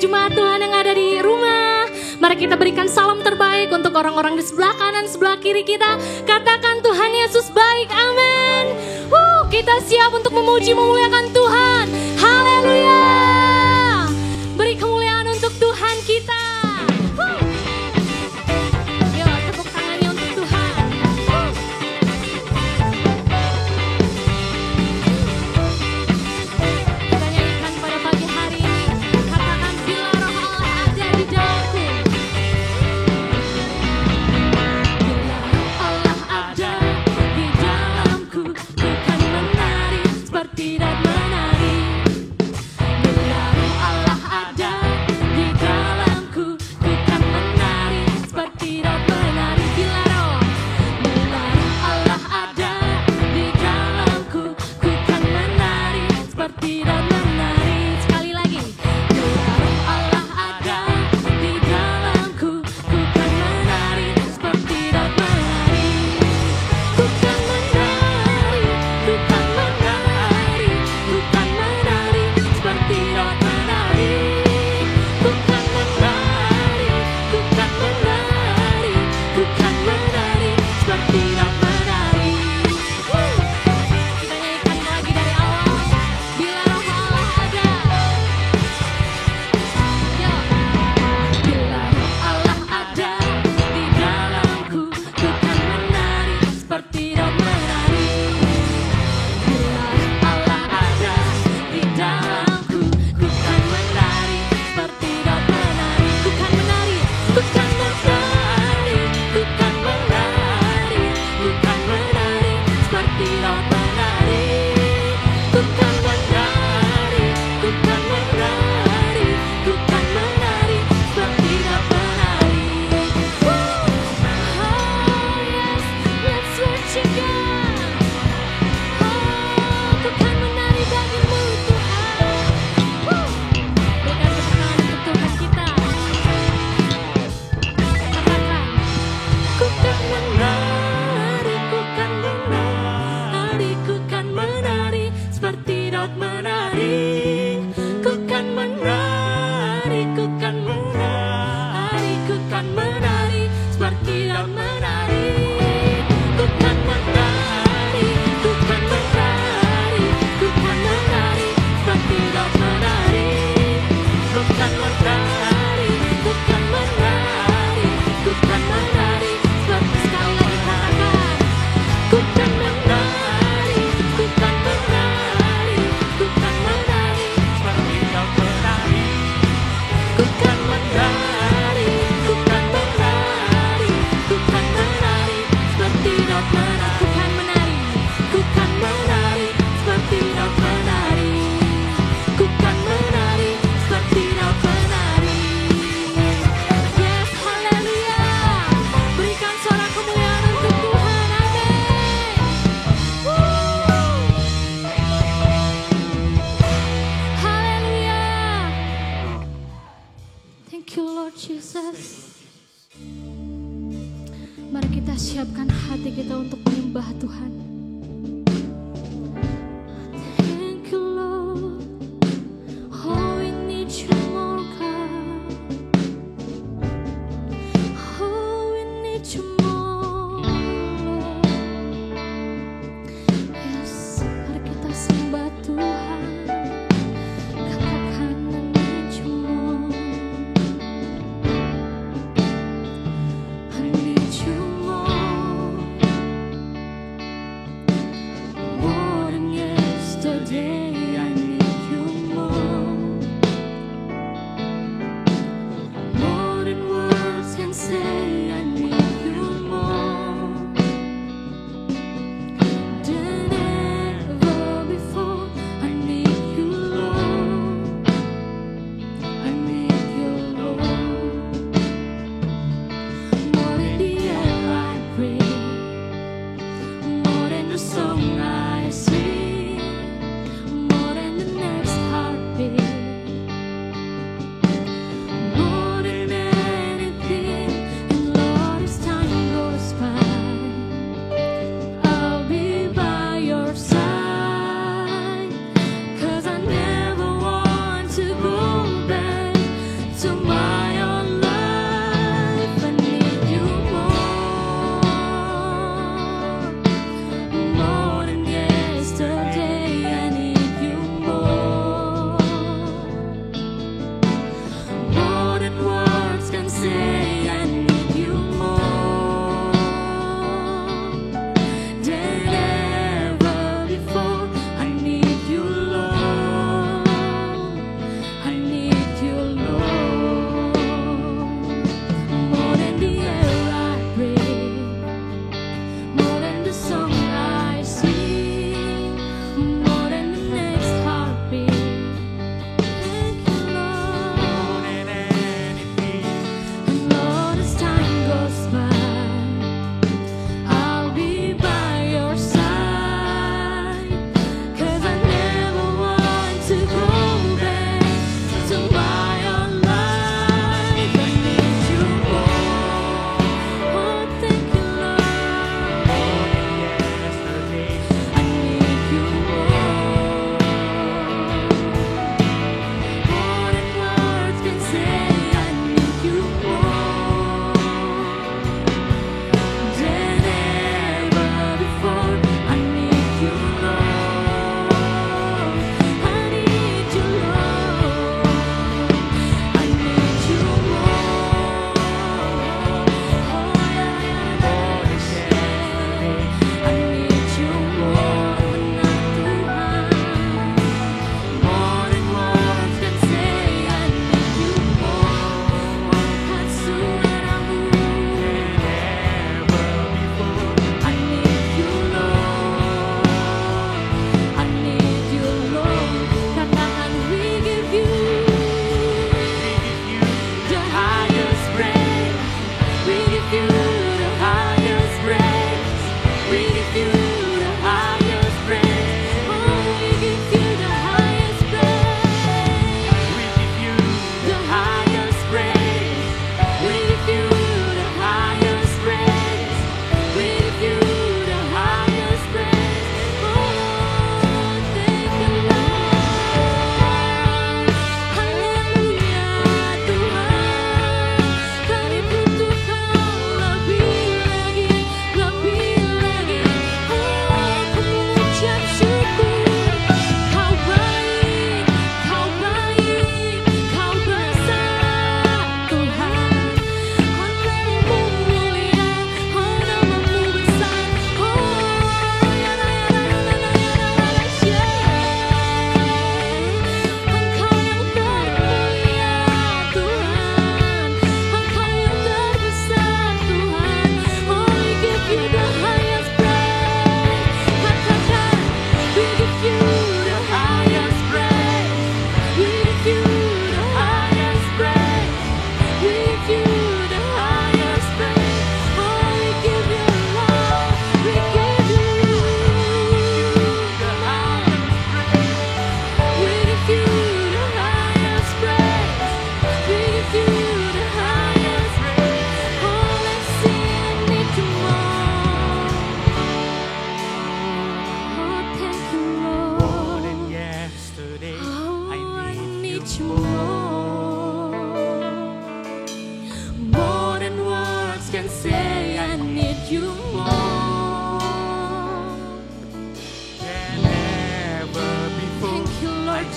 jemaat Tuhan yang ada di rumah. Mari kita berikan salam terbaik untuk orang-orang di sebelah kanan, sebelah kiri kita. Katakan Tuhan Yesus baik, amin. Kita siap untuk memuji memuliakan Tuhan. Haleluya. Beri kemuliaan untuk Tuhan kita. Yuk, tepuk tangannya untuk Tuhan. Kita nyanyikan pada pagi hari ini. Katakan bila roh Allah ada di dalamku. Bila roh Allah ada di dalamku, ku kan menari seperti dan menari. Bila roh Allah ada di dalamku, ku kan menari seperti dan menari. Bila roh Allah ada di dalamku, ku kan menari seperti dan menari. Sekali lagi. Bila roh Allah ada di dalamku, ku kan menari seperti dan menari. Ku kan menari, ku kan menari, ku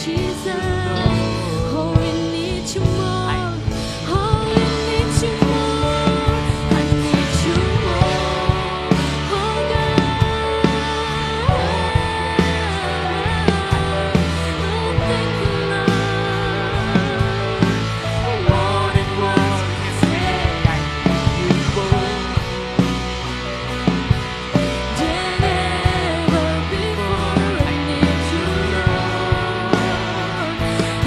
Jesus. Oh, we need you more. Oh, we need you more. I need you more. Oh, God. Oh, thank you, Lord. More than words can say, I need you more. Than ever before, I need you, Lord. I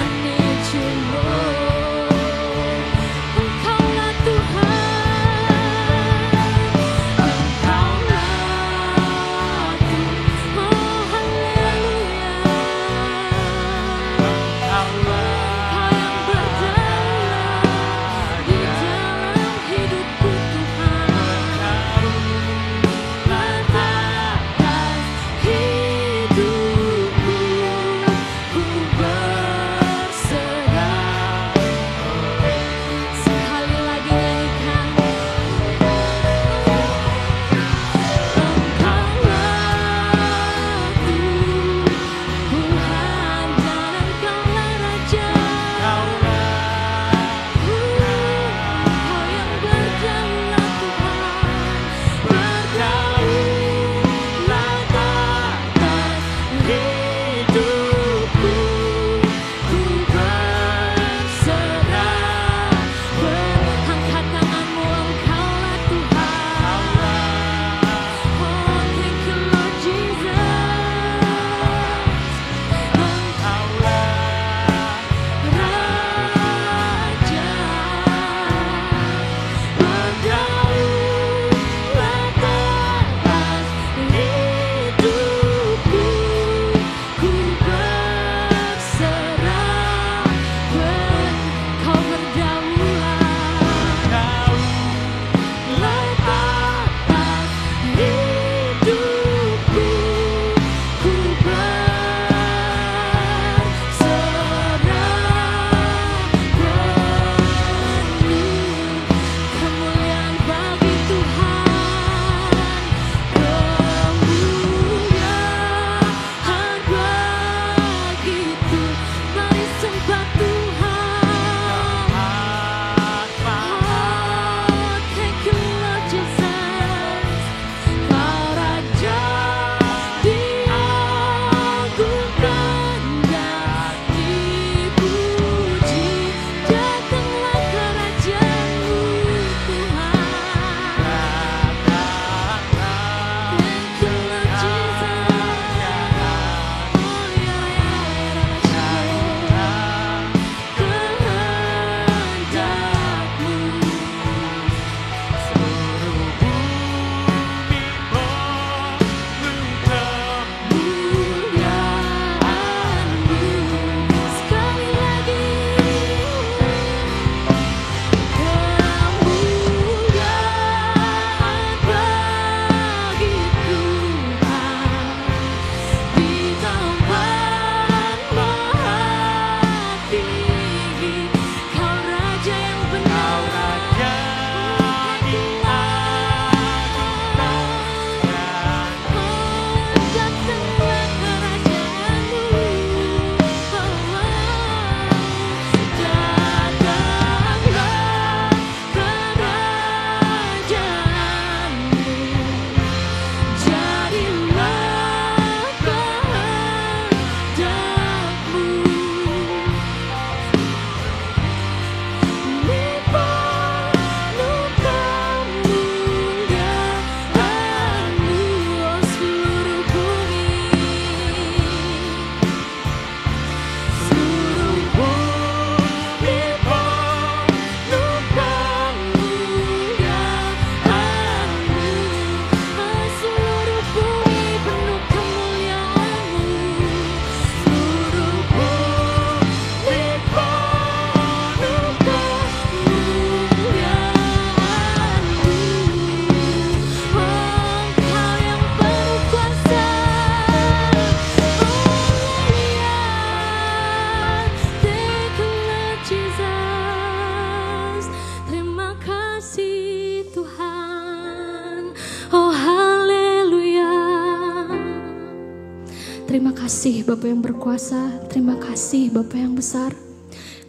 kasih Bapa yang berkuasa, terima kasih Bapa yang besar.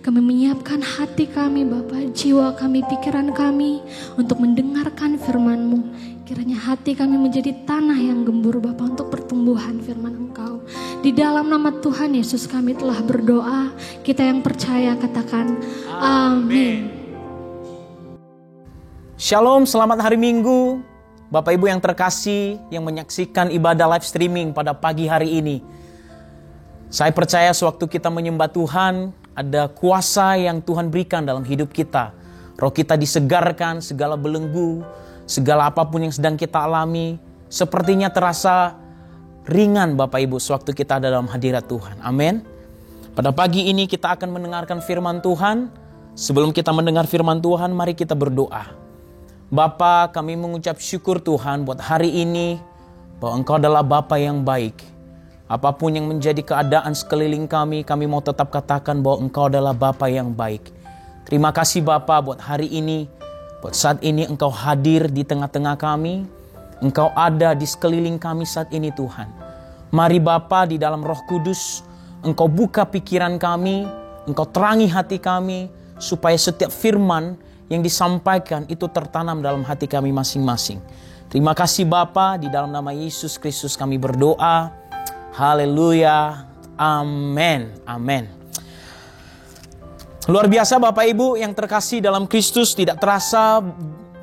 Kami menyiapkan hati kami Bapa, jiwa kami, pikiran kami untuk mendengarkan firman-Mu. Kiranya hati kami menjadi tanah yang gembur Bapa untuk pertumbuhan firman Engkau. Di dalam nama Tuhan Yesus kami telah berdoa. Kita yang percaya katakan amin. Shalom, selamat hari Minggu. Bapak Ibu yang terkasih yang menyaksikan ibadah live streaming pada pagi hari ini. Saya percaya sewaktu kita menyembah Tuhan, ada kuasa yang Tuhan berikan dalam hidup kita. Roh kita disegarkan, segala belenggu, segala apapun yang sedang kita alami, sepertinya terasa ringan Bapak Ibu sewaktu kita ada dalam hadirat Tuhan. Amin. Pada pagi ini kita akan mendengarkan firman Tuhan. Sebelum kita mendengar firman Tuhan, mari kita berdoa. Bapa, kami mengucap syukur Tuhan buat hari ini, bahwa Engkau adalah Bapa yang baik. Apapun yang menjadi keadaan sekeliling kami mau tetap katakan bahwa Engkau adalah Bapa yang baik. Terima kasih Bapa buat hari ini, buat saat ini Engkau hadir di tengah-tengah kami. Engkau ada di sekeliling kami saat ini Tuhan. Mari Bapa di dalam Roh Kudus, Engkau buka pikiran kami, Engkau terangi hati kami, supaya setiap firman yang disampaikan itu tertanam dalam hati kami masing-masing. Terima kasih Bapa, di dalam nama Yesus Kristus kami berdoa. Haleluya, amin, amin. Luar biasa Bapak Ibu yang terkasih dalam Kristus, tidak terasa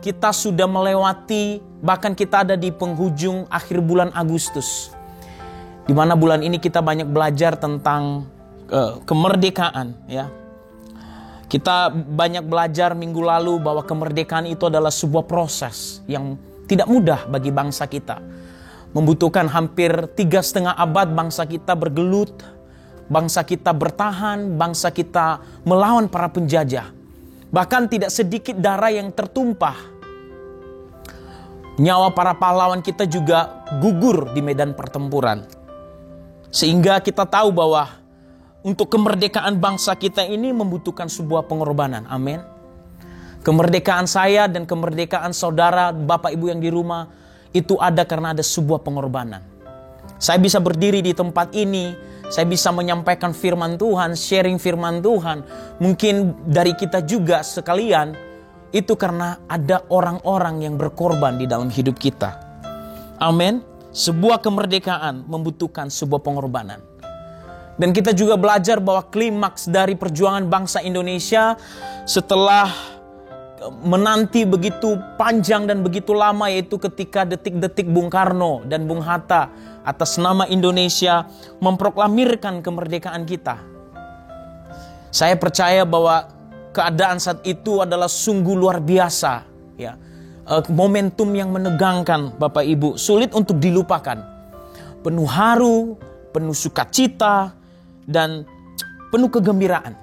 kita sudah melewati, bahkan kita ada di penghujung akhir bulan Agustus. Di mana bulan ini kita banyak belajar tentang kemerdekaan ya. Kita banyak belajar minggu lalu bahwa kemerdekaan itu adalah sebuah proses yang tidak mudah bagi bangsa kita. Membutuhkan hampir 3,5 abad bangsa kita bergelut, bangsa kita bertahan, bangsa kita melawan para penjajah. Bahkan tidak sedikit darah yang tertumpah. Nyawa para pahlawan kita juga gugur di medan pertempuran. Sehingga kita tahu bahwa untuk kemerdekaan bangsa kita ini membutuhkan sebuah pengorbanan. Amin. Kemerdekaan saya dan kemerdekaan saudara, Bapak Ibu yang di rumah, itu ada karena ada sebuah pengorbanan. Saya bisa berdiri di tempat ini, saya bisa menyampaikan firman Tuhan, sharing firman Tuhan. Mungkin dari kita juga sekalian, itu karena ada orang-orang yang berkorban di dalam hidup kita. Amin. Sebuah kemerdekaan membutuhkan sebuah pengorbanan. Dan kita juga belajar bahwa klimaks dari perjuangan bangsa Indonesia setelah menanti begitu panjang dan begitu lama, yaitu ketika detik-detik Bung Karno dan Bung Hatta atas nama Indonesia memproklamirkan kemerdekaan kita. Saya percaya bahwa keadaan saat itu adalah sungguh luar biasa ya. Momentum yang menegangkan Bapak Ibu, sulit untuk dilupakan. Penuh haru, penuh sukacita, dan penuh kegembiraan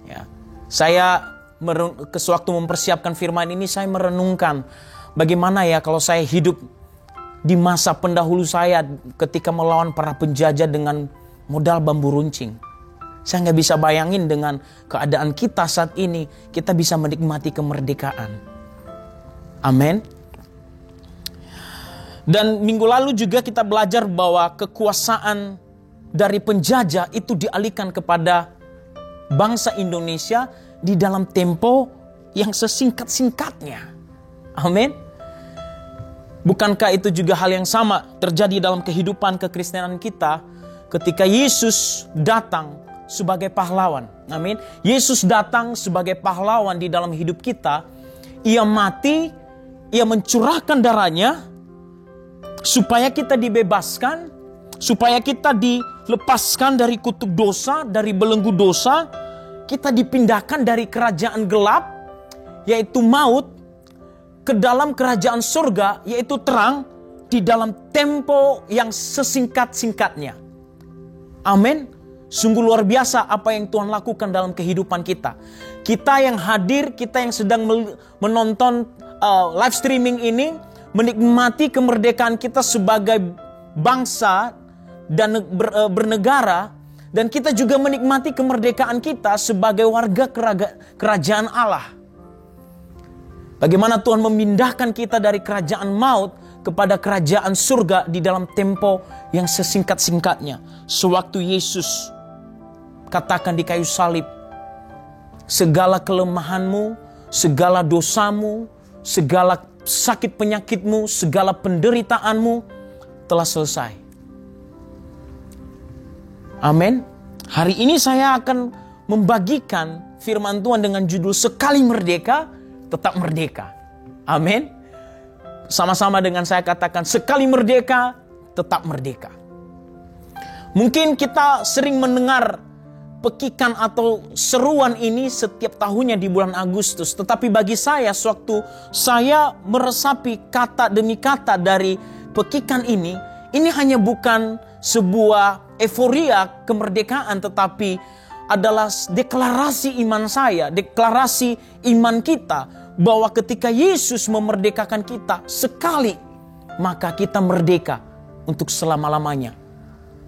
ya. Saya sewaktu mempersiapkan firman ini, saya merenungkan bagaimana ya kalau saya hidup di masa pendahulu saya ketika melawan para penjajah dengan modal bambu runcing. Saya nggak bisa bayangin dengan keadaan kita saat ini, kita bisa menikmati kemerdekaan. Amin. Dan minggu lalu juga kita belajar bahwa kekuasaan dari penjajah itu dialihkan kepada bangsa Indonesia di dalam tempo yang sesingkat-singkatnya. Amin. Bukankah itu juga hal yang sama terjadi dalam kehidupan kekristenan kita ketika Yesus datang sebagai pahlawan. Amin. Yesus datang sebagai pahlawan di dalam hidup kita. Ia mati, ia mencurahkan darahnya supaya kita dibebaskan, supaya kita dilepaskan dari kutuk dosa, dari belenggu dosa. Kita dipindahkan dari kerajaan gelap, yaitu maut, ke dalam kerajaan surga, yaitu terang, di dalam tempo yang sesingkat-singkatnya. Amin. Sungguh luar biasa apa yang Tuhan lakukan dalam kehidupan kita. Kita yang hadir, kita yang sedang menonton live streaming ini, menikmati kemerdekaan kita sebagai bangsa dan bernegara. Dan kita juga menikmati kemerdekaan kita sebagai warga kerajaan Allah. Bagaimana Tuhan memindahkan kita dari kerajaan maut kepada kerajaan surga di dalam tempo yang sesingkat-singkatnya. Sewaktu Yesus katakan di kayu salib, segala kelemahanmu, segala dosamu, segala sakit penyakitmu, segala penderitaanmu telah selesai. Amin. Hari ini saya akan membagikan firman Tuhan dengan judul sekali merdeka, tetap merdeka. Amin. Sama-sama dengan saya katakan, sekali merdeka, tetap merdeka. Mungkin kita sering mendengar pekikan atau seruan ini setiap tahunnya di bulan Agustus. Tetapi bagi saya, sewaktu saya meresapi kata demi kata dari pekikan ini hanya bukan sebuah euforia kemerdekaan, tetapi adalah deklarasi iman saya, deklarasi iman kita, bahwa ketika Yesus memerdekakan kita sekali, maka kita merdeka untuk selama-lamanya.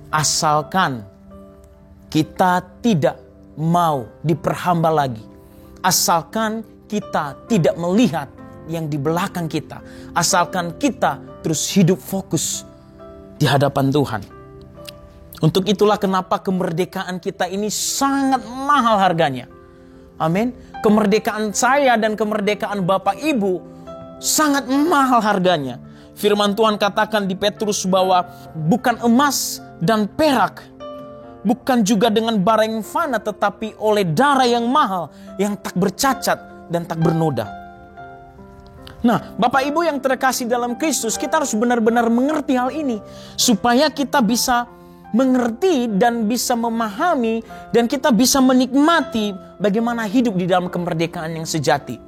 Asalkan kita tidak mau diperhamba lagi. Asalkan kita tidak melihat yang di belakang kita. Asalkan kita terus hidup fokus di hadapan Tuhan. Untuk itulah kenapa kemerdekaan kita ini sangat mahal harganya. Amin. Kemerdekaan saya dan kemerdekaan Bapak Ibu sangat mahal harganya. Firman Tuhan katakan di Petrus bahwa bukan emas dan perak, bukan juga dengan bara yang fana, tetapi oleh darah yang mahal, yang tak bercacat dan tak bernoda. Nah, Bapak Ibu yang terkasih dalam Kristus, kita harus benar-benar mengerti hal ini, supaya kita bisa mengerti dan bisa memahami, dan kita bisa menikmati bagaimana hidup di dalam kemerdekaan yang sejati.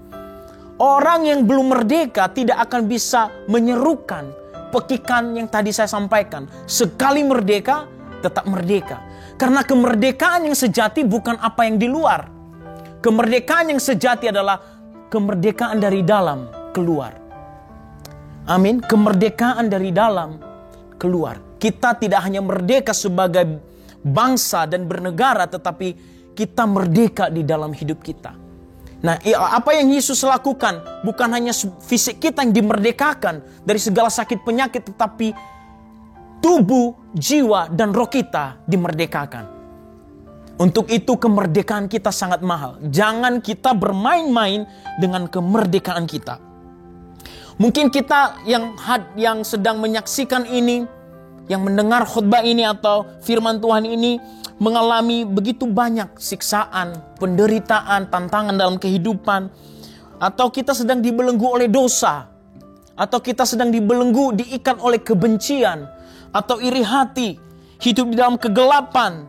Orang yang belum merdeka tidak akan bisa menyerukan pekikan yang tadi saya sampaikan. Sekali merdeka, tetap merdeka. Karena kemerdekaan yang sejati bukan apa yang di luar. Kemerdekaan yang sejati adalah kemerdekaan dari dalam keluar. Amin. Kemerdekaan dari dalam keluar. Kita tidak hanya merdeka sebagai bangsa dan bernegara, tetapi kita merdeka di dalam hidup kita. Nah, apa yang Yesus lakukan bukan hanya fisik kita yang dimerdekakan dari segala sakit penyakit, tetapi tubuh, jiwa, dan roh kita dimerdekakan. Untuk itu kemerdekaan kita sangat mahal. Jangan kita bermain-main dengan kemerdekaan kita. Mungkin kita yang sedang menyaksikan ini, yang mendengar khotbah ini atau firman Tuhan ini, mengalami begitu banyak siksaan, penderitaan, tantangan dalam kehidupan. Atau kita sedang dibelenggu oleh dosa. Atau kita sedang dibelenggu, diikat oleh kebencian. Atau iri hati, hidup di dalam kegelapan.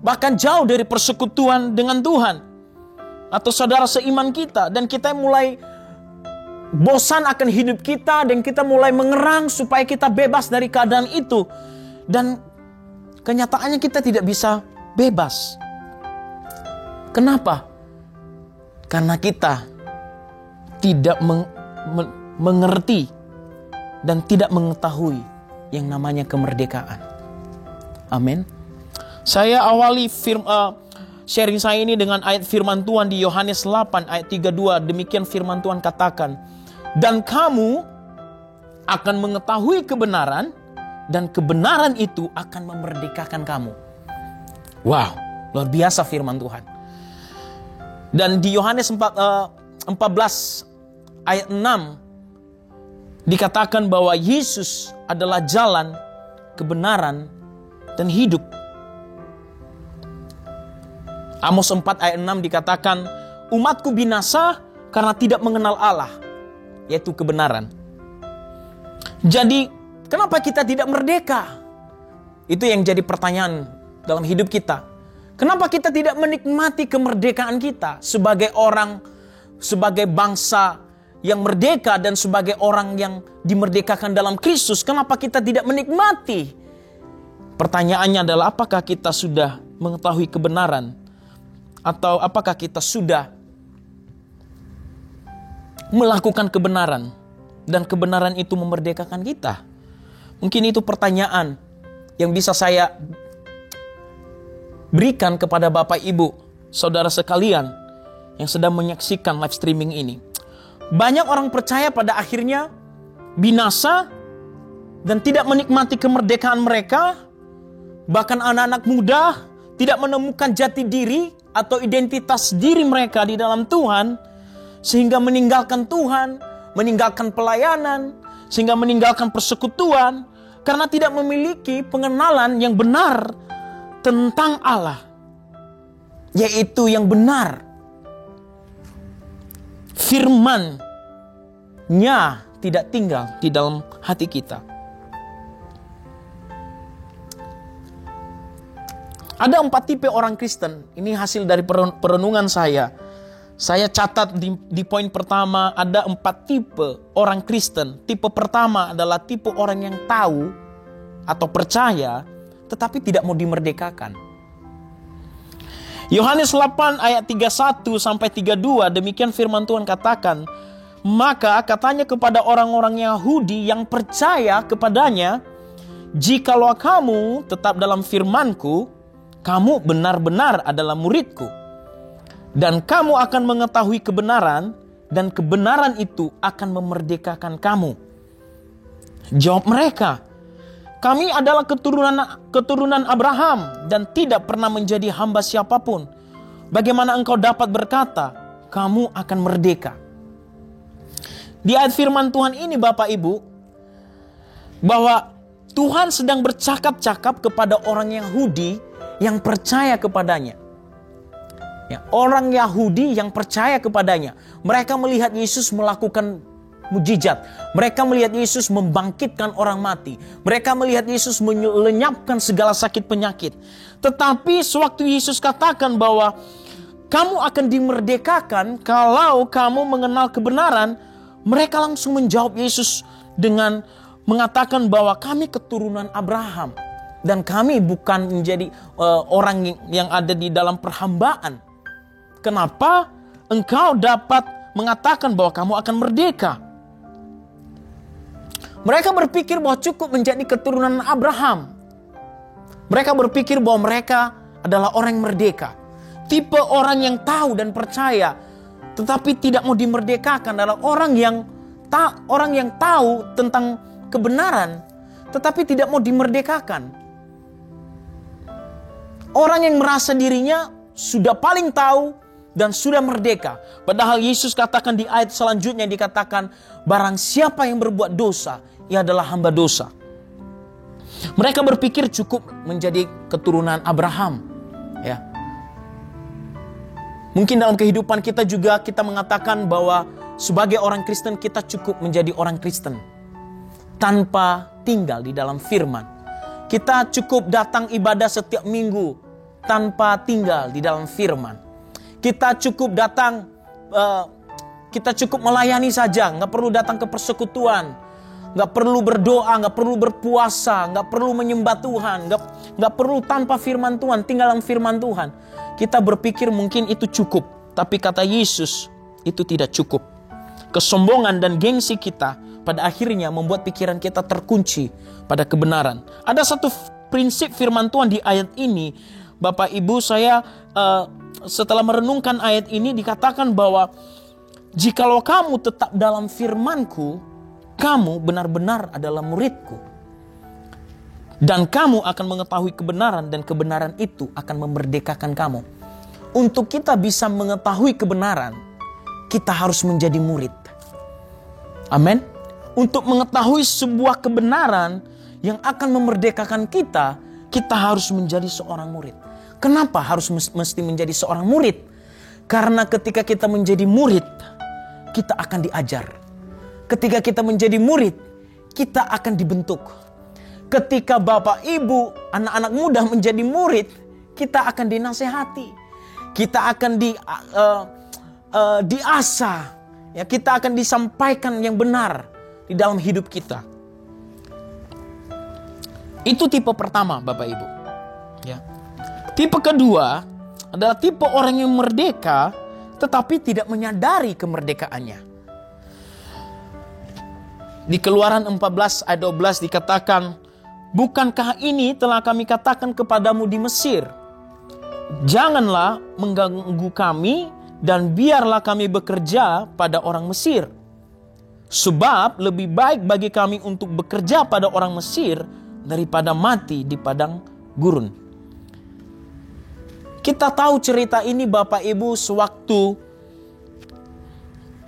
Bahkan jauh dari persekutuan dengan Tuhan. Atau saudara seiman kita, dan kita mulai bosan akan hidup kita, dan kita mulai mengerang supaya kita bebas dari keadaan itu. Dan kenyataannya kita tidak bisa bebas. Kenapa? Karena kita tidak mengerti dan tidak mengetahui yang namanya kemerdekaan. Amin. Saya awali sharing saya ini dengan ayat firman Tuhan di Yohanes 8 ayat 32. Demikian firman Tuhan katakan, dan kamu akan mengetahui kebenaran, dan kebenaran itu akan memerdekakan kamu. Wow, luar biasa firman Tuhan. Dan di Yohanes 14 ayat 6 dikatakan bahwa Yesus adalah jalan, kebenaran, dan hidup. Amos 4 ayat 6 dikatakan, umatku binasa karena tidak mengenal Allah, yaitu kebenaran. Jadi, kenapa kita tidak merdeka? Itu yang jadi pertanyaan dalam hidup kita. Kenapa kita tidak menikmati kemerdekaan kita sebagai orang, sebagai bangsa yang merdeka dan sebagai orang yang dimerdekakan dalam Kristus? Kenapa kita tidak menikmati? Pertanyaannya adalah, apakah kita sudah mengetahui kebenaran? Atau apakah kita sudah melakukan kebenaran dan kebenaran itu memerdekakan kita? Mungkin itu pertanyaan yang bisa saya berikan kepada Bapak Ibu, saudara sekalian yang sedang menyaksikan live streaming ini. Banyak orang percaya pada akhirnya binasa dan tidak menikmati kemerdekaan mereka. Bahkan anak-anak muda tidak menemukan jati diri atau identitas diri mereka di dalam Tuhan, sehingga meninggalkan Tuhan, meninggalkan pelayanan, sehingga meninggalkan persekutuan, karena tidak memiliki pengenalan yang benar tentang Allah, yaitu yang benar. Firman-Nya tidak tinggal di dalam hati kita. Ada 4 tipe orang Kristen. Ini hasil dari perenungan saya. Saya catat di poin pertama, ada 4 tipe orang Kristen. Tipe pertama adalah tipe orang yang tahu atau percaya tetapi tidak mau dimerdekakan. Yohanes 8 ayat 31 sampai 32, demikian firman Tuhan katakan, maka katanya kepada orang-orang Yahudi yang percaya kepadanya, jikalau kamu tetap dalam firman-Ku, kamu benar-benar adalah murid-Ku, dan kamu akan mengetahui kebenaran, dan kebenaran itu akan memerdekakan kamu. Jawab mereka, kami adalah keturunan Abraham dan tidak pernah menjadi hamba siapapun. Bagaimana engkau dapat berkata, kamu akan merdeka? Di ayat firman Tuhan ini Bapak Ibu, bahwa Tuhan sedang bercakap-cakap kepada orang Yahudi yang percaya kepadanya. Ya, orang Yahudi yang percaya kepadanya. Mereka melihat Yesus melakukan mujizat. Mereka melihat Yesus membangkitkan orang mati. Mereka melihat Yesus melenyapkan segala sakit penyakit. Tetapi sewaktu Yesus katakan bahwa kamu akan dimerdekakan kalau kamu mengenal kebenaran, mereka langsung menjawab Yesus dengan mengatakan bahwa kami keturunan Abraham. Dan kami bukan menjadi orang yang ada di dalam perhambaan. Kenapa engkau dapat mengatakan bahwa kamu akan merdeka? Mereka berpikir bahwa cukup menjadi keturunan Abraham. Mereka berpikir bahwa mereka adalah orang yang merdeka. Tipe orang yang tahu dan percaya tetapi tidak mau dimerdekakan adalah orang yang tahu tentang kebenaran tetapi tidak mau dimerdekakan. Orang yang merasa dirinya sudah paling tahu dan sudah merdeka. Padahal Yesus katakan di ayat selanjutnya, dikatakan, barang siapa yang berbuat dosa, ia adalah hamba dosa. Mereka berpikir cukup menjadi keturunan Abraham. Ya. Mungkin dalam kehidupan kita juga kita mengatakan bahwa sebagai orang Kristen kita cukup menjadi orang Kristen tanpa tinggal di dalam firman. Kita cukup datang ibadah setiap minggu tanpa tinggal di dalam firman. Kita cukup datang, kita cukup melayani saja, nggak perlu datang ke persekutuan, nggak perlu berdoa, nggak perlu berpuasa, nggak perlu menyembah Tuhan, nggak perlu tanpa firman Tuhan, tinggal dalam firman Tuhan. Kita berpikir mungkin itu cukup, tapi kata Yesus itu tidak cukup. Kesombongan dan gengsi kita pada akhirnya membuat pikiran kita terkunci pada kebenaran. Ada satu prinsip firman Tuhan di ayat ini, Bapak Ibu, saya setelah merenungkan ayat ini dikatakan bahwa jikalau kamu tetap dalam firman-Ku, kamu benar-benar adalah murid-Ku. Dan kamu akan mengetahui kebenaran dan kebenaran itu akan memerdekakan kamu. Untuk kita bisa mengetahui kebenaran, kita harus menjadi murid. Amin. Untuk mengetahui sebuah kebenaran yang akan memerdekakan kita, kita harus menjadi seorang murid. Kenapa harus mesti menjadi seorang murid? Karena ketika kita menjadi murid, kita akan diajar. Ketika kita menjadi murid, kita akan dibentuk. Ketika Bapak Ibu, anak-anak muda menjadi murid, kita akan dinasehati. Kita akan diasah. Ya, kita akan disampaikan yang benar di dalam hidup kita. Itu tipe pertama, Bapak Ibu. Ya. Tipe kedua adalah tipe orang yang merdeka tetapi tidak menyadari kemerdekaannya. Di Keluaran 14 ayat 12 dikatakan, bukankah ini telah kami katakan kepadamu di Mesir? Janganlah mengganggu kami dan biarlah kami bekerja pada orang Mesir. Sebab lebih baik bagi kami untuk bekerja pada orang Mesir daripada mati di padang gurun. Kita tahu cerita ini Bapak Ibu, sewaktu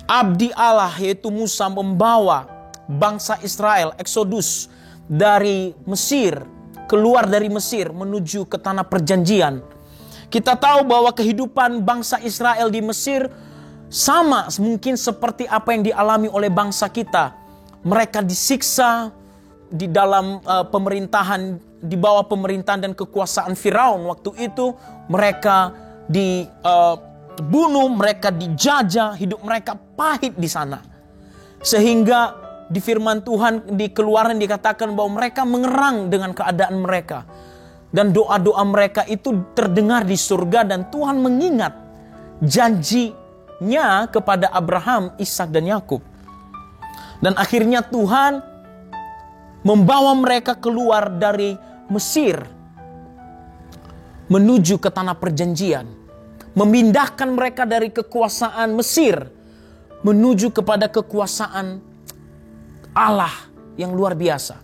abdi Allah yaitu Musa membawa bangsa Israel Exodus dari Mesir, keluar dari Mesir menuju ke tanah perjanjian. Kita tahu bahwa kehidupan bangsa Israel di Mesir sama mungkin seperti apa yang dialami oleh bangsa kita. Mereka disiksa di dalam pemerintahan, di bawah pemerintahan dan kekuasaan Firaun waktu itu. Mereka dibunuh, mereka dijajah, hidup mereka pahit di sana. Sehingga di firman Tuhan di Keluaran dikatakan bahwa mereka mengerang dengan keadaan mereka. Dan doa-doa mereka itu terdengar di surga, dan Tuhan mengingat janjinya kepada Abraham, Ishak dan Yakub. Dan akhirnya Tuhan membawa mereka keluar dari Mesir menuju ke tanah perjanjian. Memindahkan mereka dari kekuasaan Mesir menuju kepada kekuasaan Allah yang luar biasa.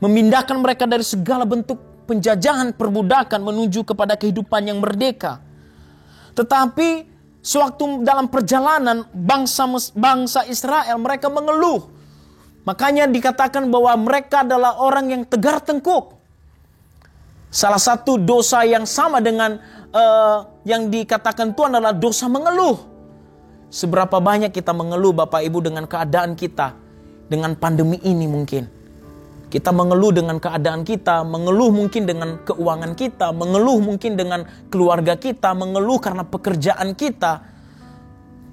Memindahkan mereka dari segala bentuk penjajahan, perbudakan menuju kepada kehidupan yang merdeka. Tetapi sewaktu dalam perjalanan bangsa Israel, mereka mengeluh. Makanya dikatakan bahwa mereka adalah orang yang tegar tengkuk. Salah satu dosa yang sama dengan yang dikatakan Tuhan adalah dosa mengeluh. Seberapa banyak kita mengeluh Bapak Ibu dengan keadaan kita, dengan pandemi ini mungkin. Kita mengeluh dengan keadaan kita, mengeluh mungkin dengan keuangan kita, mengeluh mungkin dengan keluarga kita, mengeluh karena pekerjaan kita.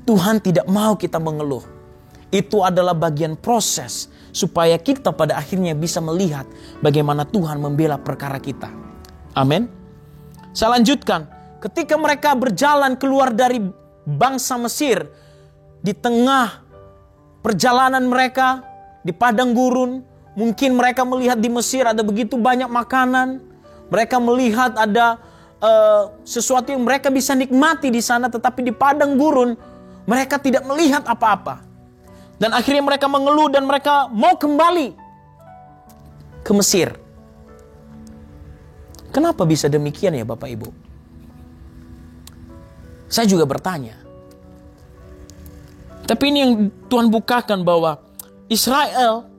Tuhan tidak mau kita mengeluh. Itu adalah bagian proses supaya kita pada akhirnya bisa melihat bagaimana Tuhan membela perkara kita. Amin. Saya lanjutkan. Ketika mereka berjalan keluar dari bangsa Mesir, di tengah perjalanan mereka di padang gurun, mungkin mereka melihat di Mesir ada begitu banyak makanan. Mereka melihat ada sesuatu yang mereka bisa nikmati di sana, tetapi di padang gurun mereka tidak melihat apa-apa. Dan akhirnya mereka mengeluh dan mereka mau kembali ke Mesir. Kenapa bisa demikian ya Bapak Ibu? Saya juga bertanya. Tapi ini yang Tuhan bukakan bahwa Israel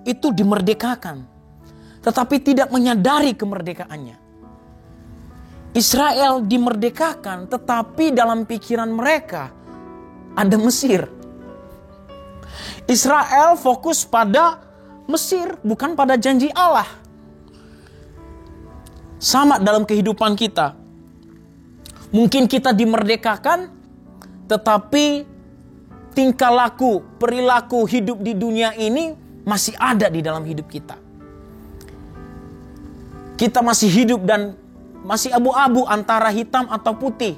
itu dimerdekakan, tetapi tidak menyadari kemerdekaannya. Israel dimerdekakan, tetapi dalam pikiran mereka ada Mesir. Israel fokus pada Mesir, bukan pada janji Allah. Sama dalam kehidupan kita. Mungkin kita dimerdekakan, tetapi tingkah laku, perilaku hidup di dunia ini masih ada di dalam hidup kita. Kita masih hidup dan masih abu-abu antara hitam atau putih.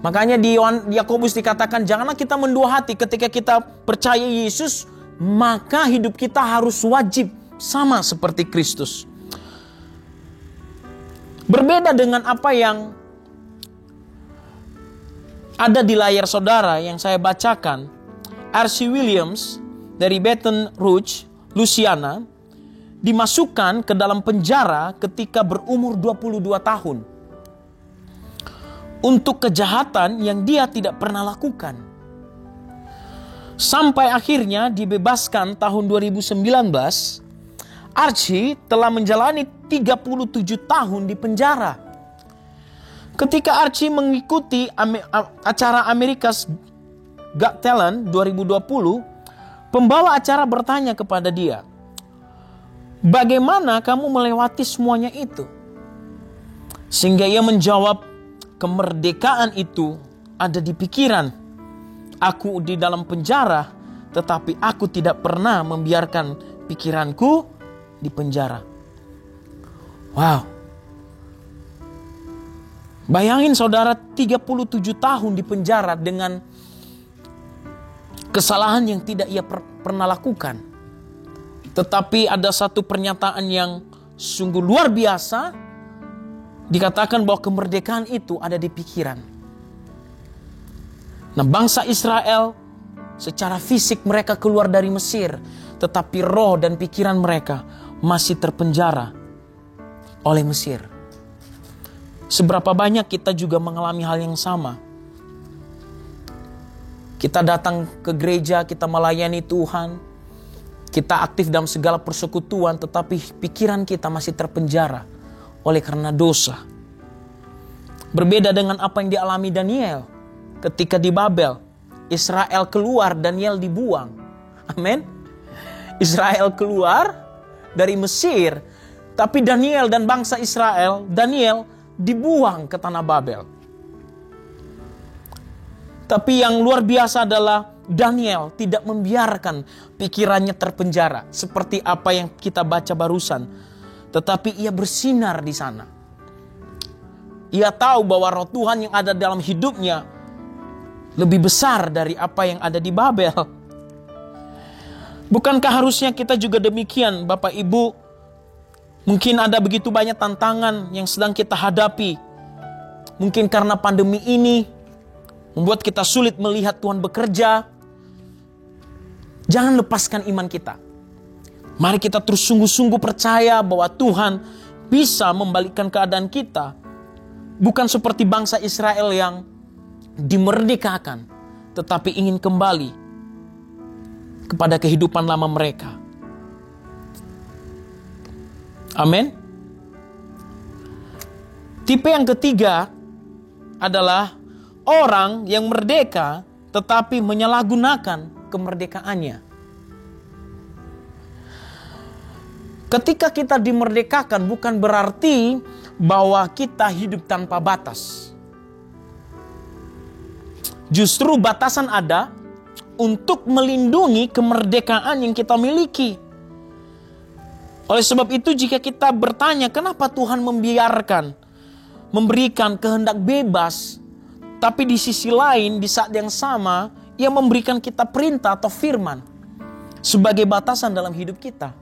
Makanya di Yakobus dikatakan janganlah kita mendua hati ketika kita percaya Yesus, maka hidup kita harus wajib sama seperti Kristus. Berbeda dengan apa yang ada di layar saudara yang saya bacakan, R.C. Williams dari Baton Rouge, Louisiana, dimasukkan ke dalam penjara ketika berumur 22 tahun untuk kejahatan yang dia tidak pernah lakukan. Sampai akhirnya dibebaskan tahun 2019, Archie telah menjalani 37 tahun di penjara. Ketika Archie mengikuti acara America's Got Talent 2020, pembawa acara bertanya kepada dia, "Bagaimana kamu melewati semuanya itu?" Sehingga ia menjawab, "Kemerdekaan itu ada di pikiran. Aku di dalam penjara, tetapi aku tidak pernah membiarkan pikiranku di penjara." Wow. Bayangin saudara 37 tahun di penjara dengan kesalahan yang tidak ia pernah lakukan. Tetapi ada satu pernyataan yang sungguh luar biasa. Dikatakan bahwa kemerdekaan itu ada di pikiran. Nah, bangsa Israel secara fisik mereka keluar dari Mesir, tetapi roh dan pikiran mereka masih terpenjara oleh Mesir. Seberapa banyak kita juga mengalami hal yang sama. Kita datang ke gereja, kita melayani Tuhan, kita aktif dalam segala persekutuan, tetapi pikiran kita masih terpenjara oleh karena dosa. Berbeda dengan apa yang dialami Daniel ketika di Babel. Israel keluar, Daniel dibuang. Amin. Israel keluar dari Mesir, tapi Daniel dan bangsa Israel, Daniel dibuang ke tanah Babel. Tapi yang luar biasa adalah Daniel tidak membiarkan pikirannya terpenjara seperti apa yang kita baca barusan, tetapi ia bersinar di sana. Ia tahu bahwa roh Tuhan yang ada dalam hidupnya lebih besar dari apa yang ada di Babel. Bukankah harusnya kita juga demikian, Bapak Ibu? Mungkin ada begitu banyak tantangan yang sedang kita hadapi. Mungkin karena pandemi ini membuat kita sulit melihat Tuhan bekerja. Jangan lepaskan iman kita. Mari kita terus sungguh-sungguh percaya bahwa Tuhan bisa membalikkan keadaan kita. Bukan seperti bangsa Israel yang dimerdekakan, tetapi ingin kembali kepada kehidupan lama mereka. Amin. Tipe yang ketiga adalah orang yang merdeka tetapi menyalahgunakan kemerdekaannya. Ketika kita dimerdekakan bukan berarti bahwa kita hidup tanpa batas. Justru batasan ada untuk melindungi kemerdekaan yang kita miliki. Oleh sebab itu jika kita bertanya kenapa Tuhan memberikan kehendak bebas, tapi di sisi lain di saat yang sama Ia memberikan kita perintah atau firman sebagai batasan dalam hidup kita.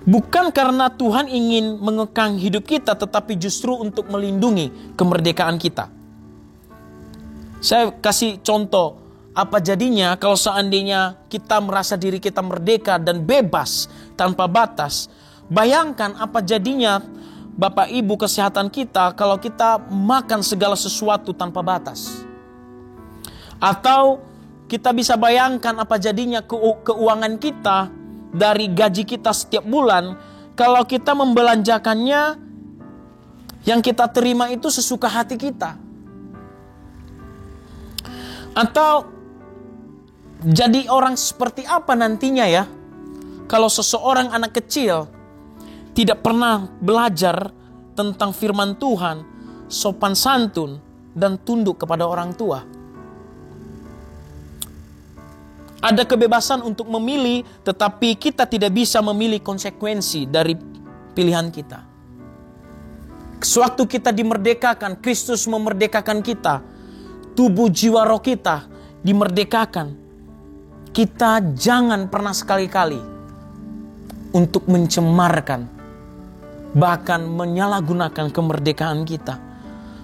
Bukan karena Tuhan ingin mengekang hidup kita, tetapi justru untuk melindungi kemerdekaan kita. Saya kasih contoh, apa jadinya kalau seandainya kita merasa diri kita merdeka dan bebas tanpa batas. Bayangkan apa jadinya Bapak Ibu kesehatan kita kalau kita makan segala sesuatu tanpa batas. Atau kita bisa bayangkan apa jadinya keuangan kita dari gaji kita setiap bulan kalau kita membelanjakannya yang kita terima itu sesuka hati kita. Atau jadi orang seperti apa nantinya ya kalau seseorang anak kecil tidak pernah belajar tentang firman Tuhan, sopan santun dan tunduk kepada orang tua. Ada kebebasan untuk memilih, tetapi kita tidak bisa memilih konsekuensi dari pilihan kita. Sewaktu kita dimerdekakan, Kristus memerdekakan kita, tubuh jiwa roh kita dimerdekakan. Kita jangan pernah sekali-kali untuk mencemarkan, bahkan menyalahgunakan kemerdekaan kita.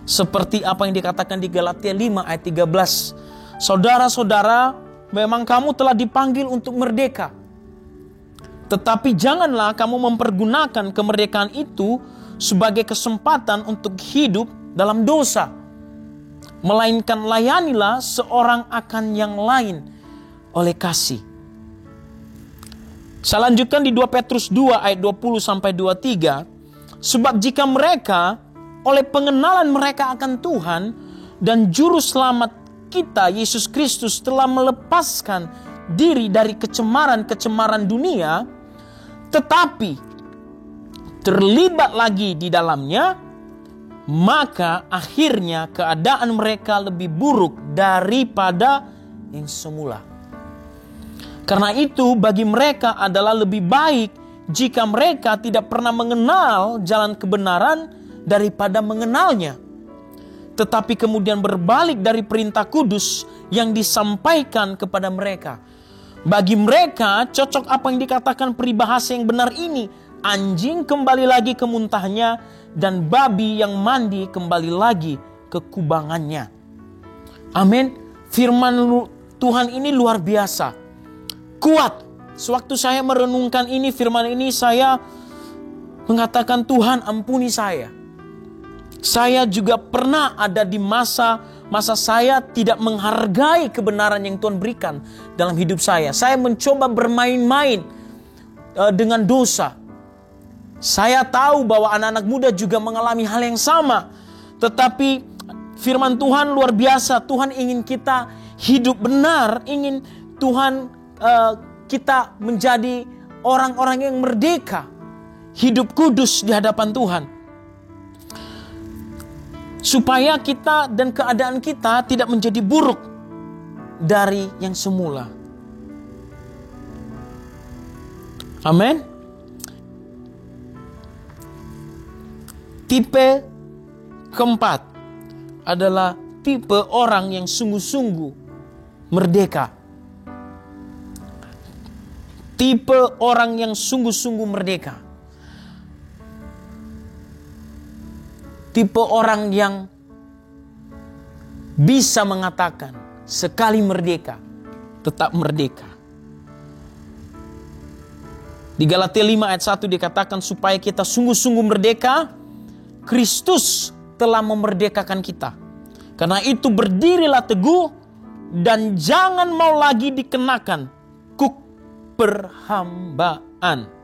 Seperti apa yang dikatakan di Galatia 5 ayat 13. Saudara-saudara, memang kamu telah dipanggil untuk merdeka. Tetapi janganlah kamu mempergunakan kemerdekaan itu sebagai kesempatan untuk hidup dalam dosa. Melainkan layanilah seorang akan yang lain oleh kasih. Saya lanjutkan di 2 Petrus 2 ayat 20-23. Sebab jika mereka oleh pengenalan mereka akan Tuhan dan Juru Selamat kita, Yesus Kristus, telah melepaskan diri dari kecemaran-kecemaran dunia, tetapi terlibat lagi di dalamnya, maka akhirnya keadaan mereka lebih buruk daripada yang semula. Karena itu bagi mereka adalah lebih baik jika mereka tidak pernah mengenal jalan kebenaran daripada mengenalnya, tetapi kemudian berbalik dari perintah kudus yang disampaikan kepada mereka. Bagi mereka cocok apa yang dikatakan peribahasa yang benar ini. Anjing kembali lagi ke muntahnya dan babi yang mandi kembali lagi ke kubangannya. Amin. Firman Tuhan ini luar biasa, kuat. Sewaktu saya merenungkan ini, firman ini, saya mengatakan, Tuhan ampuni saya. Saya juga pernah ada di masa saya tidak menghargai kebenaran yang Tuhan berikan dalam hidup saya. Saya mencoba bermain-main dengan dosa. Saya tahu bahwa anak-anak muda juga mengalami hal yang sama. Tetapi firman Tuhan luar biasa. Tuhan ingin kita hidup benar. Ingin Tuhan kita menjadi orang-orang yang merdeka. Hidup kudus di hadapan Tuhan. Supaya kita dan keadaan kita tidak menjadi buruk dari yang semula. Amin. Tipe keempat adalah tipe orang yang sungguh-sungguh merdeka. Tipe orang yang sungguh-sungguh merdeka. Tipe orang yang bisa mengatakan sekali merdeka, tetap merdeka. Di Galatia 5 ayat 1 dikatakan supaya kita sungguh-sungguh merdeka, Kristus telah memerdekakan kita. Karena itu berdirilah teguh dan jangan mau lagi dikenakan kuk perhambaan.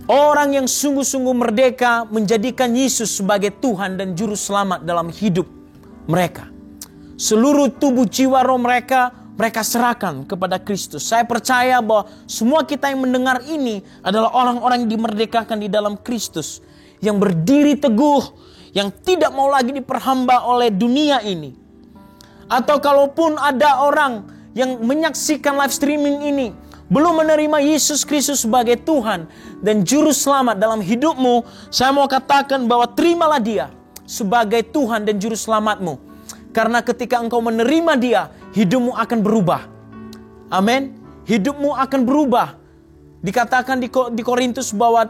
Orang yang sungguh-sungguh merdeka menjadikan Yesus sebagai Tuhan dan Juru Selamat dalam hidup mereka. Seluruh tubuh jiwa roh mereka serahkan kepada Kristus. Saya percaya bahwa semua kita yang mendengar ini adalah orang-orang yang dimerdekakan di dalam Kristus. Yang berdiri teguh, yang tidak mau lagi diperhamba oleh dunia ini. Atau kalaupun ada orang yang menyaksikan live streaming ini, belum menerima Yesus Kristus sebagai Tuhan dan Juru Selamat dalam hidupmu, saya mau katakan bahwa terimalah Dia sebagai Tuhan dan Juru Selamatmu. Karena ketika engkau menerima Dia, hidupmu akan berubah. Amin. Hidupmu akan berubah. Dikatakan di Korintus bahwa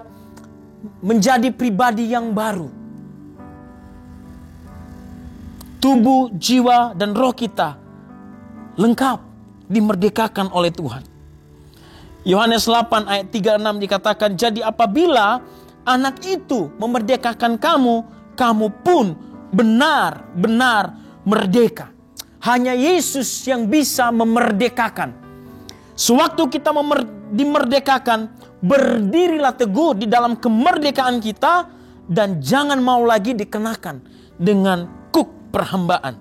menjadi pribadi yang baru. Tubuh, jiwa, dan roh kita lengkap dimerdekakan oleh Tuhan. Yohanes 8 ayat 36 dikatakan, jadi apabila anak itu memerdekakan kamu, kamu pun benar-benar merdeka. Hanya Yesus yang bisa memerdekakan. Sewaktu kita dimerdekakan, berdirilah teguh di dalam kemerdekaan kita dan jangan mau lagi dikenakan dengan kuk perhambaan.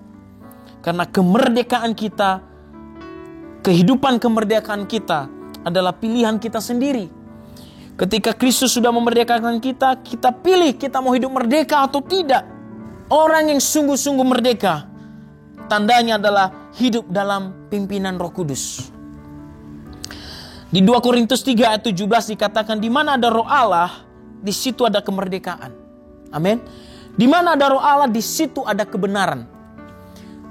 Karena kemerdekaan kita, kehidupan kemerdekaan kita adalah pilihan kita sendiri. Ketika Kristus sudah memerdekakan kita, kita pilih kita mau hidup merdeka atau tidak. Orang yang sungguh-sungguh merdeka, tandanya adalah hidup dalam pimpinan Roh Kudus. Di 2 Korintus 3 ayat 17 dikatakan, di mana ada Roh Allah, di situ ada kemerdekaan. Amin. Di mana ada Roh Allah, di situ ada kebenaran.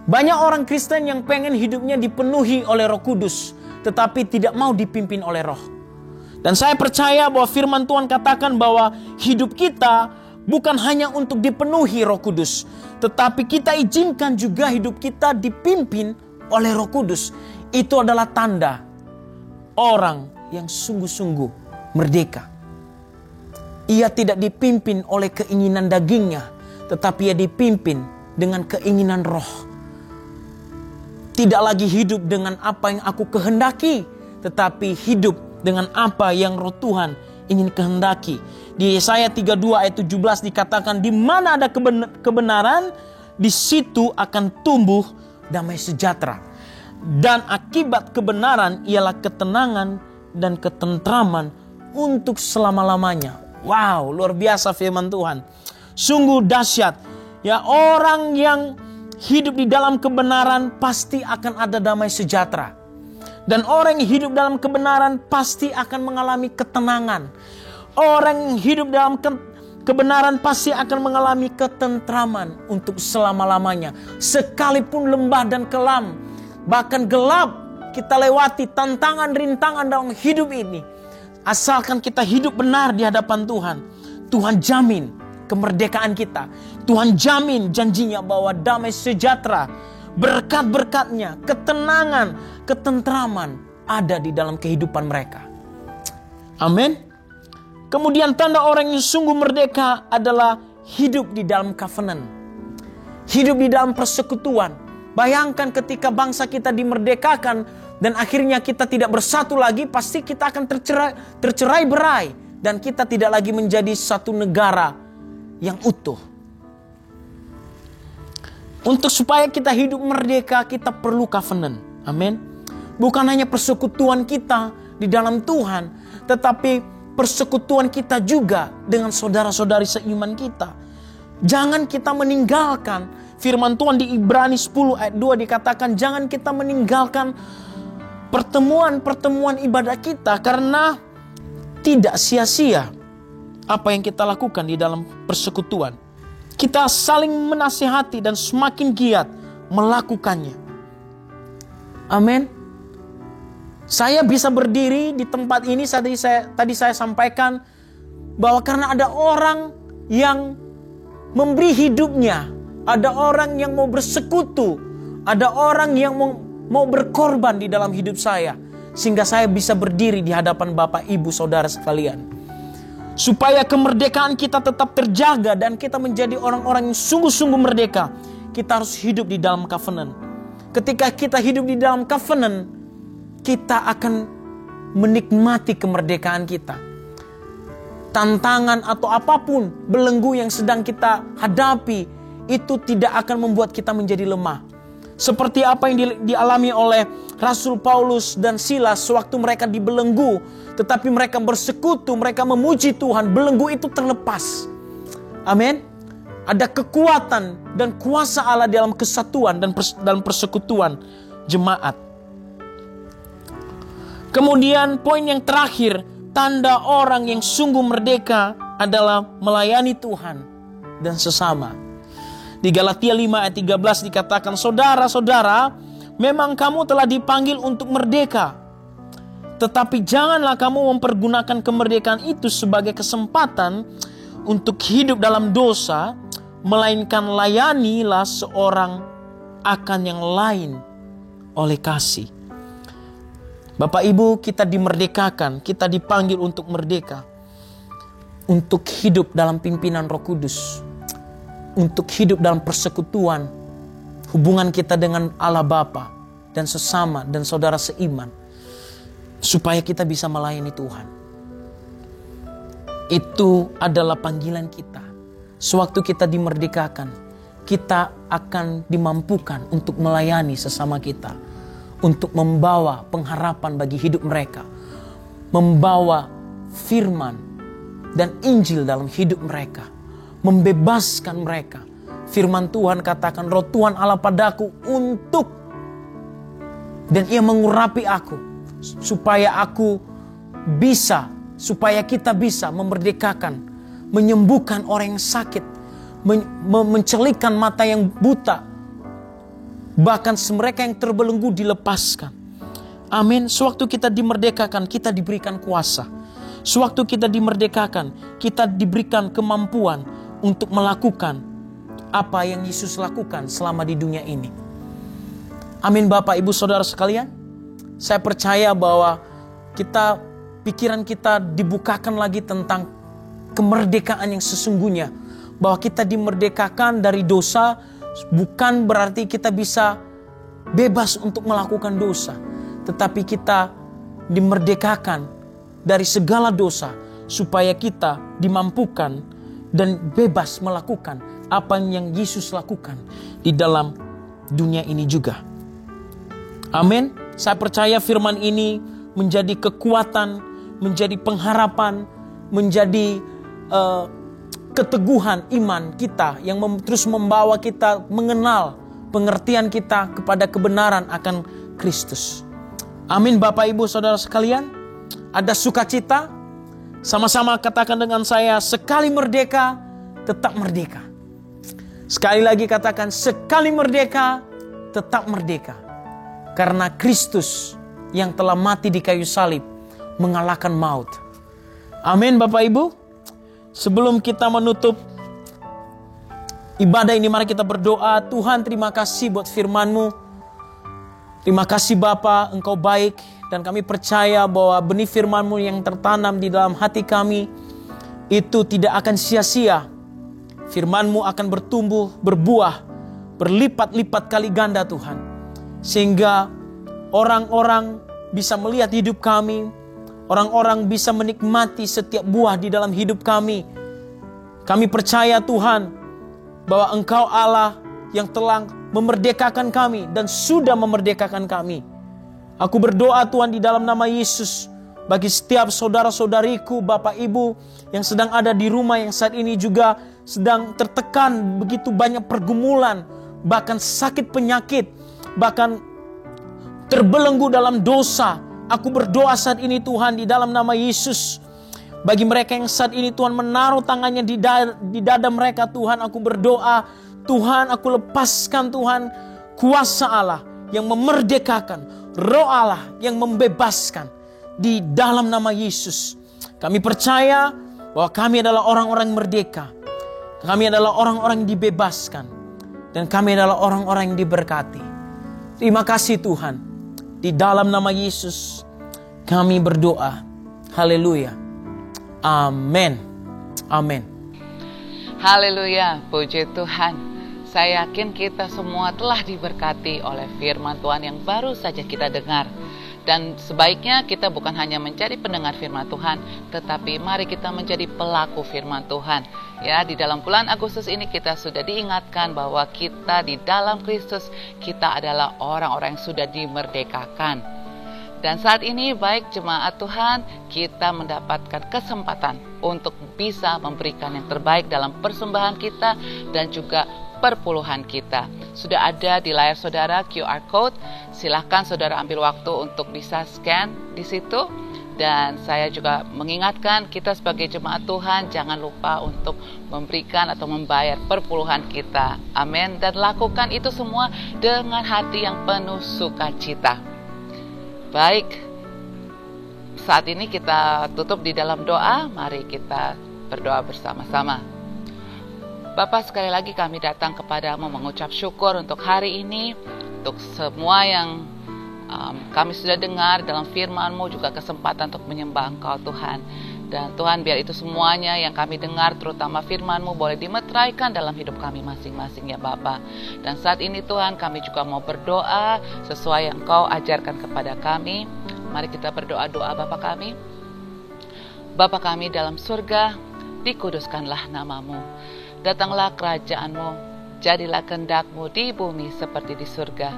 Banyak orang Kristen yang pengen hidupnya dipenuhi oleh Roh Kudus, tetapi tidak mau dipimpin oleh roh. Dan saya percaya bahwa firman Tuhan katakan bahwa hidup kita bukan hanya untuk dipenuhi Roh Kudus, tetapi kita izinkan juga hidup kita dipimpin oleh Roh Kudus. Itu adalah tanda orang yang sungguh-sungguh merdeka. Ia tidak dipimpin oleh keinginan dagingnya, tetapi ia dipimpin dengan keinginan roh. Tidak lagi hidup dengan apa yang aku kehendaki, tetapi hidup dengan apa yang Roh Tuhan ingin kehendaki. Di Yesaya 32 ayat 17 dikatakan, di mana ada kebenaran, di situ akan tumbuh damai sejahtera. Dan akibat kebenaran ialah ketenangan dan ketentraman untuk selama-lamanya. Wow, luar biasa firman Tuhan. Sungguh dahsyat. Ya, orang yang hidup di dalam kebenaran pasti akan ada damai sejahtera. Dan orang yang hidup dalam kebenaran pasti akan mengalami ketenangan. Orang yang hidup dalam kebenaran pasti akan mengalami ketentraman untuk selama-lamanya. Sekalipun lembah dan kelam, bahkan gelap kita lewati, tantangan rintangan dalam hidup ini, asalkan kita hidup benar di hadapan Tuhan, Tuhan jamin kemerdekaan kita. Tuhan jamin janjinya bahwa damai sejahtera, berkat-berkatnya, ketenangan, ketentraman ada di dalam kehidupan mereka. Amin. Kemudian tanda orang yang sungguh merdeka adalah hidup di dalam covenant. Hidup di dalam persekutuan. Bayangkan ketika bangsa kita dimerdekakan dan akhirnya kita tidak bersatu lagi, pasti kita akan tercerai berai. Dan kita tidak lagi menjadi satu negara yang utuh. Untuk supaya kita hidup merdeka, kita perlu covenant. Amin. Bukan hanya persekutuan kita di dalam Tuhan, tetapi persekutuan kita juga dengan saudara-saudari seiman kita. Jangan kita meninggalkan firman Tuhan di Ibrani 10 ayat 2 dikatakan, jangan kita meninggalkan pertemuan-pertemuan ibadah kita karena tidak sia-sia apa yang kita lakukan di dalam persekutuan. Kita saling menasihati dan semakin giat melakukannya. Amin. Saya bisa berdiri di tempat ini tadi saya sampaikan bahwa karena ada orang yang memberi hidupnya, ada orang yang mau bersekutu, ada orang yang mau berkorban di dalam hidup saya, sehingga saya bisa berdiri di hadapan Bapak, Ibu, Saudara sekalian. Supaya kemerdekaan kita tetap terjaga dan kita menjadi orang-orang yang sungguh-sungguh merdeka, kita harus hidup di dalam covenant. Ketika kita hidup di dalam covenant, kita akan menikmati kemerdekaan kita. Tantangan atau apapun belenggu yang sedang kita hadapi, itu tidak akan membuat kita menjadi lemah. Seperti apa yang dialami oleh Rasul Paulus dan Silas sewaktu mereka dibelenggu, tetapi mereka bersekutu, mereka memuji Tuhan, belenggu itu terlepas. Amin. Ada kekuatan dan kuasa Allah dalam kesatuan dan dalam persekutuan jemaat. Kemudian poin yang terakhir, tanda orang yang sungguh merdeka adalah melayani Tuhan dan sesama. Di Galatia 5 ayat 13 dikatakan, saudara-saudara, memang kamu telah dipanggil untuk merdeka. Tetapi janganlah kamu mempergunakan kemerdekaan itu sebagai kesempatan untuk hidup dalam dosa, melainkan layanilah seorang akan yang lain oleh kasih. Bapak Ibu, kita dimerdekakan, kita dipanggil untuk merdeka. Untuk hidup dalam pimpinan Roh Kudus. Untuk hidup dalam persekutuan hubungan kita dengan Allah Bapa dan sesama dan saudara seiman, supaya kita bisa melayani Tuhan. Itu adalah panggilan kita. Sewaktu kita dimerdekakan, kita akan dimampukan untuk melayani sesama kita, untuk membawa pengharapan bagi hidup mereka, membawa firman dan Injil dalam hidup mereka, membebaskan mereka. Firman Tuhan katakan, Roh Tuhan Allah padaku untuk, dan Ia mengurapi aku, supaya kita bisa memerdekakan, menyembuhkan orang yang sakit, mencelikkan mata yang buta, bahkan mereka yang terbelenggu dilepaskan. Amin. Sewaktu kita dimerdekakan, kita diberikan kuasa. Sewaktu kita dimerdekakan, kita diberikan kemampuan untuk melakukan apa yang Yesus lakukan selama di dunia ini. Amin. Bapak, Ibu, Saudara sekalian, saya percaya bahwa pikiran kita dibukakan lagi tentang kemerdekaan yang sesungguhnya. Bahwa kita dimerdekakan dari dosa bukan berarti kita bisa bebas untuk melakukan dosa, tetapi kita dimerdekakan dari segala dosa supaya kita dimampukan dan bebas melakukan apa yang Yesus lakukan di dalam dunia ini juga. Amin. Saya percaya firman ini menjadi kekuatan, menjadi pengharapan, menjadi keteguhan iman kita yang terus membawa kita mengenal pengertian kita kepada kebenaran akan Kristus. Amin. Bapak, Ibu, Saudara sekalian, ada sukacita. Sama-sama katakan dengan saya, sekali merdeka, tetap merdeka. Sekali lagi katakan, sekali merdeka, tetap merdeka. Karena Kristus yang telah mati di kayu salib mengalahkan maut. Amin. Bapak, Ibu, sebelum kita menutup ibadah ini mari kita berdoa. Tuhan, terima kasih buat firman-Mu. Terima kasih Bapa, Engkau baik. Dan kami percaya bahwa benih firman-Mu yang tertanam di dalam hati kami itu tidak akan sia-sia. Firman-Mu akan bertumbuh, berbuah, berlipat-lipat kali ganda Tuhan. Sehingga orang-orang bisa melihat hidup kami. Orang-orang bisa menikmati setiap buah di dalam hidup kami. Kami percaya Tuhan bahwa Engkau Allah yang telah memerdekakan kami dan sudah memerdekakan kami. Aku berdoa Tuhan di dalam nama Yesus bagi setiap saudara-saudariku, Bapak Ibu yang sedang ada di rumah, yang saat ini juga sedang tertekan begitu banyak pergumulan, bahkan sakit penyakit, bahkan terbelenggu dalam dosa. Aku berdoa saat ini Tuhan di dalam nama Yesus. Bagi mereka yang saat ini Tuhan menaruh tangannya di dada mereka, Tuhan aku berdoa, Tuhan aku lepaskan Tuhan kuasa Allah yang memerdekakan, Roh Allah yang membebaskan di dalam nama Yesus. Kami percaya bahwa kami adalah orang-orang merdeka. Kami adalah orang-orang yang dibebaskan. Dan kami adalah orang-orang yang diberkati. Terima kasih Tuhan. Di dalam nama Yesus kami berdoa. Haleluya. Amin. Amin. Haleluya, puji Tuhan. Saya yakin kita semua telah diberkati oleh firman Tuhan yang baru saja kita dengar. Dan sebaiknya kita bukan hanya menjadi pendengar firman Tuhan, tetapi mari kita menjadi pelaku firman Tuhan. Ya, di dalam bulan Agustus ini kita sudah diingatkan bahwa kita di dalam Kristus, kita adalah orang-orang yang sudah dimerdekakan. Dan saat ini baik jemaat Tuhan, kita mendapatkan kesempatan untuk bisa memberikan yang terbaik dalam persembahan kita dan juga perpuluhan kita. Sudah ada di layar saudara QR Code. Silahkan saudara ambil waktu untuk bisa scan di situ. Dan saya juga mengingatkan kita sebagai jemaat Tuhan, jangan lupa untuk memberikan atau membayar perpuluhan kita. Amin. Dan lakukan itu semua dengan hati yang penuh sukacita. Baik, saat ini kita tutup di dalam doa. Mari kita berdoa bersama-sama. Bapak, sekali lagi kami datang kepadamu mengucap syukur untuk hari ini, untuk semua yang kami sudah dengar dalam firman-Mu, juga kesempatan untuk menyembah Engkau Tuhan. Dan Tuhan, biar itu semuanya yang kami dengar, terutama firman-Mu, boleh dimeteraikan dalam hidup kami masing-masing ya Bapa. Dan saat ini Tuhan, kami juga mau berdoa sesuai yang Engkau ajarkan kepada kami. Mari kita berdoa doa Bapa kami. Bapa kami dalam surga, dikuduskanlah nama-Mu. Datanglah kerajaan-Mu, jadilah kehendak-Mu di bumi seperti di surga.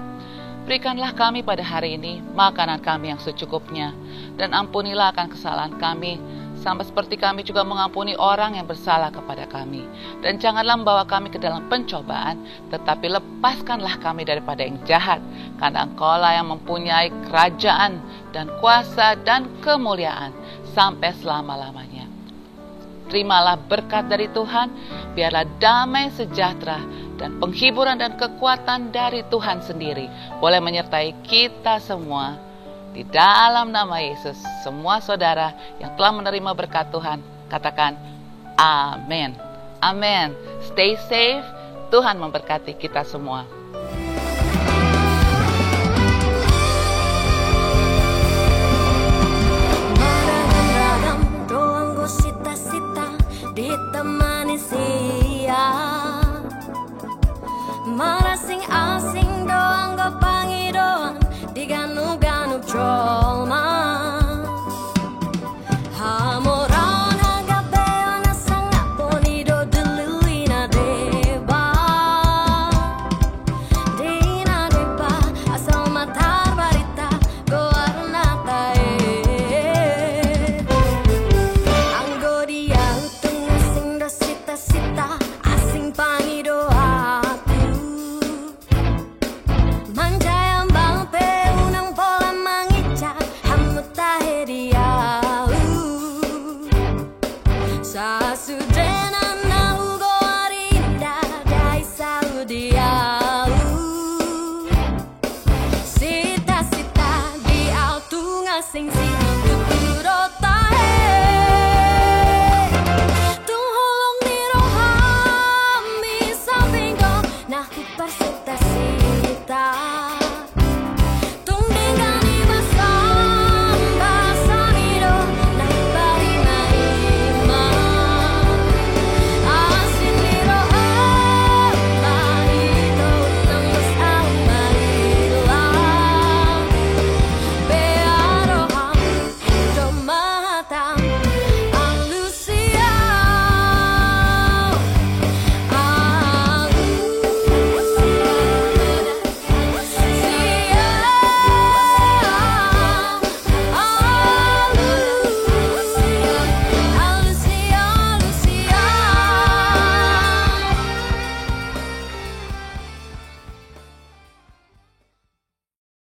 Berikanlah kami pada hari ini makanan kami yang secukupnya, dan ampunilah akan kesalahan kami, sama seperti kami juga mengampuni orang yang bersalah kepada kami. Dan janganlah membawa kami ke dalam pencobaan, tetapi lepaskanlah kami daripada yang jahat, karena Engkau-lah yang mempunyai kerajaan dan kuasa dan kemuliaan sampai selama-lamanya. Terimalah berkat dari Tuhan, biarlah damai sejahtera dan penghiburan dan kekuatan dari Tuhan sendiri boleh menyertai kita semua. Di dalam nama Yesus, semua saudara yang telah menerima berkat Tuhan, katakan amin. Amin. Stay safe. Tuhan memberkati kita semua. Ditemani siang marasing-asing doang gopangi doang diganug-ganug trolma hamoran hagabeon asang aponido delina deba dina deba asal matar barita goarnata anggo dia sita asing pangido aku manjayang bangpe unang pola mangica hamut tahediau sa sudah